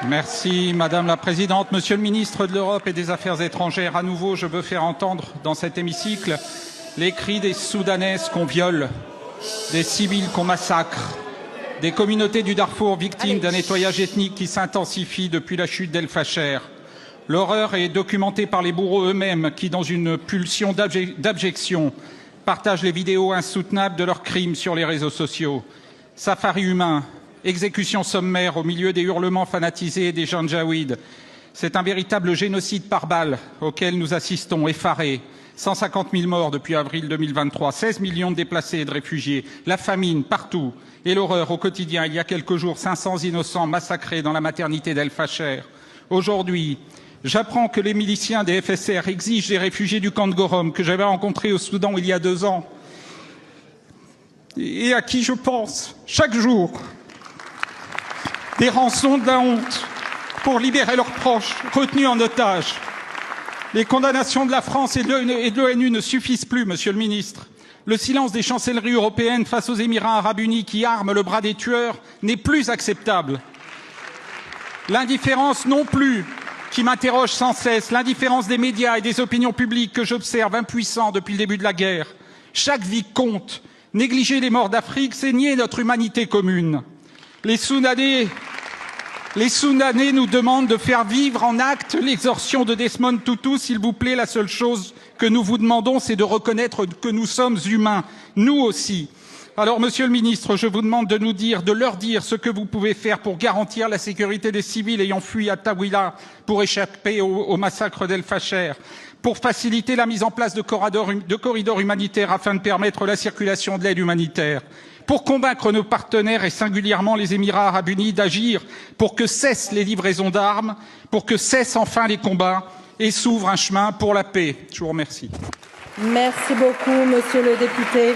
Merci Madame la Présidente. Monsieur le ministre de l'Europe et des Affaires étrangères, à nouveau, je veux faire entendre dans cet hémicycle les cris des Soudanaises qu'on viole, des civils qu'on massacre, des communautés du Darfour victimes d'un nettoyage ethnique qui s'intensifie depuis la chute d'El Fasher. L'horreur est documentée par les bourreaux eux-mêmes qui, dans une pulsion d'abjection, partagent les vidéos insoutenables de leurs crimes sur les réseaux sociaux. Safari humain, exécution sommaire au milieu des hurlements fanatisés des janjaouides. C'est un véritable génocide par balles auquel nous assistons, effarés. 150 000 morts depuis avril 2023, 16 millions de déplacés et de réfugiés, la famine partout et l'horreur au quotidien. Il y a quelques jours, 500 innocents massacrés dans la maternité d'El Fasher. Aujourd'hui, j'apprends que les miliciens des FSR exigent des réfugiés du camp de Gorom que j'avais rencontrés au Soudan il y a 2 ans et à qui je pense chaque jour. Des rançons de la honte pour libérer leurs proches retenus en otage. Les condamnations de la France et de l'ONU ne suffisent plus, Monsieur le Ministre. Le silence des chancelleries européennes face aux Émirats arabes unis qui arment le bras des tueurs n'est plus acceptable. L'indifférence non plus, qui m'interroge sans cesse, l'indifférence des médias et des opinions publiques que j'observe impuissants depuis le début de la guerre. Chaque vie compte. Négliger les morts d'Afrique, c'est nier notre humanité commune. Les Soudanais nous demandent de faire vivre en actes l'exorcion de Desmond Tutu. S'il vous plaît, la seule chose que nous vous demandons, c'est de reconnaître que nous sommes humains, nous aussi. Alors, Monsieur le Ministre, je vous demande de leur dire ce que vous pouvez faire pour garantir la sécurité des civils ayant fui à Tawila pour échapper au massacre d'El Fasher, pour faciliter la mise en place de corridors humanitaires afin de permettre la circulation de l'aide humanitaire, pour convaincre nos partenaires et singulièrement les Émirats arabes unis d'agir pour que cessent les livraisons d'armes, pour que cessent enfin les combats et s'ouvre un chemin pour la paix. Je vous remercie. Merci beaucoup, Monsieur le député.